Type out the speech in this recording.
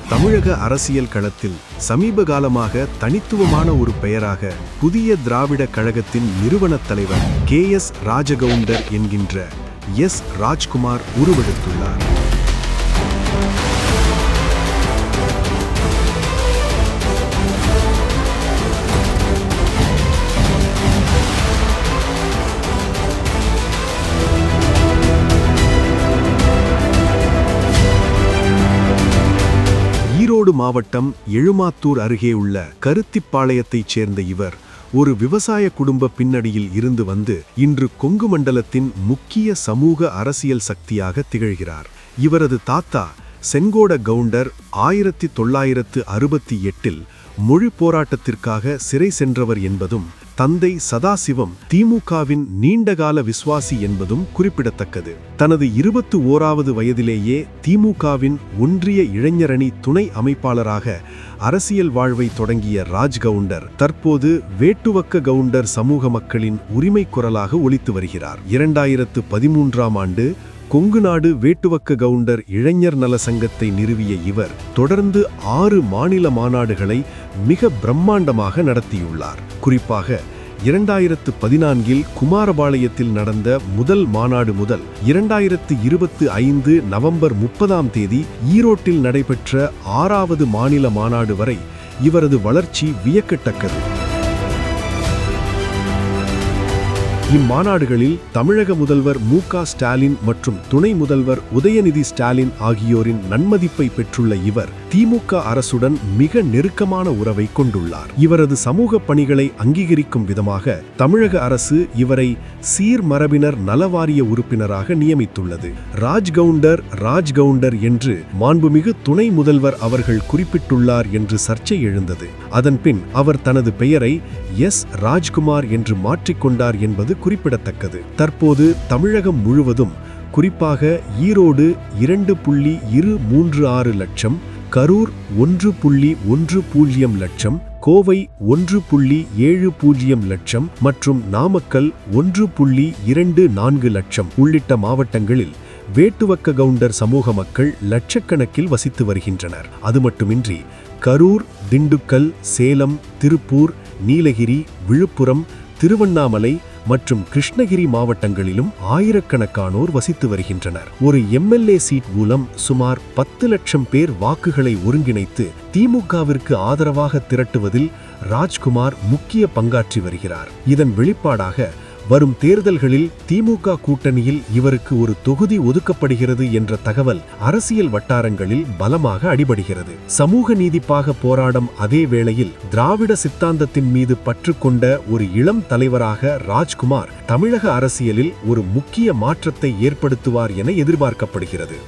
தமிழக அரசியல் களத்தில் சமீப காலமாக தனித்துவமான ஒரு பெயராக புதிய திராவிட கழகத்தின் நிறுவனத் தலைவர் KS ராஜகவுண்டர் என்கின்ற S ராஜ்குமார் உருவெடுத்துள்ளார். ஈரோடு மாவட்டம் எழுமாத்தூர் அருகே உள்ள கருத்திப்பாளையத்தைச் சேர்ந்த இவர் ஒரு விவசாய குடும்ப பின்னணியில் இருந்து வந்து இன்று கொங்கு மண்டலத்தின் முக்கிய சமூக அரசியல் சக்தியாக திகழ்கிறார். இவரது தாத்தா செங்கோட கவுண்டர் 1968 மொழி போராட்டத்திற்காக சிறை சென்றவர் என்பதும் தந்தை சதாசிவம் திமுகவின் நீண்டகால விசுவாசி என்பதும் குறிப்பிடத்தக்கது. தனது 21வது வயதிலேயே திமுகவின் ஒன்றிய இளைஞரணி துணை அமைப்பாளராக அரசியல் வாழ்வை தொடங்கிய ராஜ்கவுண்டர் தற்போது வேட்டுவக்க கவுண்டர் சமூக மக்களின் உரிமை குரலாக ஒலித்து வருகிறார். 2013ஆம் ஆண்டு கொங்குநாடு வேட்டுவக்க கவுண்டர் இளைஞர் நல சங்கத்தை நிறுவிய இவர் தொடர்ந்து 6 மாநில மாநாடுகளை மிக பிரம்மாண்டமாக நடத்தியுள்ளார். குறிப்பாக 2014 குமாரபாளையத்தில் நடந்த முதல் மாநாடு முதல் 2025 நவம்பர் 30 ஈரோட்டில் நடைபெற்ற 6வது மாநில மாநாடு வரை இவரது வளர்ச்சி வியக்கத்தக்கது. இம்மாநாடுகளில் தமிழக முதல்வர் மு.க. ஸ்டாலின் மற்றும் துணை முதல்வர் உதயநிதி ஸ்டாலின் ஆகியோரின் நன்மதிப்பை பெற்றுள்ள இவர் திமுக அரசுடன் மிக நெருக்கமான உறவை கொண்டுள்ளார். இவரது சமூக பணிகளை அங்கீகரிக்கும் விதமாக தமிழக அரசு இவரை சீர்மரபினர் நலவாரிய உறுப்பினராக நியமித்துள்ளது. ராஜ்கவுண்டர் என்று மாண்புமிகு துணை முதல்வர் அவர்கள் குறிப்பிட்டுள்ளார் என்று சர்ச்சை எழுந்தது. அதன்பின் அவர் தனது பெயரை S ராஜ்குமார் என்று மாற்றிக்கொண்டார் என்பது குறிப்பிடத்தக்கது. தற்போது தமிழகம் முழுவதும் குறிப்பாக ஈரோடு 2.236 லட்சம், கரூர் 1.10 லட்சம், கோவை 1.70 லட்சம் மற்றும் நாமக்கல் 1.24 லட்சம் உள்ளிட்ட மாவட்டங்களில் வேட்டுவக்க கவுண்டர் சமூக மக்கள் லட்சக்கணக்கில் வசித்து வருகின்றனர். அது மட்டுமின்றி கரூர், திண்டுக்கல், சேலம், திருப்பூர், நீலகிரி, விழுப்புரம், திருவண்ணாமலை மற்றும் கிருஷ்ணகிரி மாவட்டங்களிலும் ஆயிரக்கணக்கானோர் வசித்து வருகின்றனர். ஒரு MLA சீட் மூலம் சுமார் 10 லட்சம் பேர் வாக்குகளை ஒருங்கிணைத்து திமுகவிற்கு ஆதரவாக திரட்டுவதில் ராஜ்குமார் முக்கிய பங்காற்றி வருகிறார். இதன் வெளிப்பாடாக வரும் தேர்தல்களில் திமுக கூட்டணியில் இவருக்கு ஒரு தொகுதி ஒதுக்கப்படுகிறது என்ற தகவல் அரசியல் வட்டாரங்களில் பலமாக அடிபடுகிறது. சமூக நீதிக்காக போராடும் அதே வேளையில் திராவிட சித்தாந்தத்தின் மீது பற்று கொண்ட ஒரு இளம் தலைவராக ராஜ்குமார் தமிழக அரசியலில் ஒரு முக்கிய மாற்றத்தை ஏற்படுத்துவார் என எதிர்பார்க்கப்படுகிறது.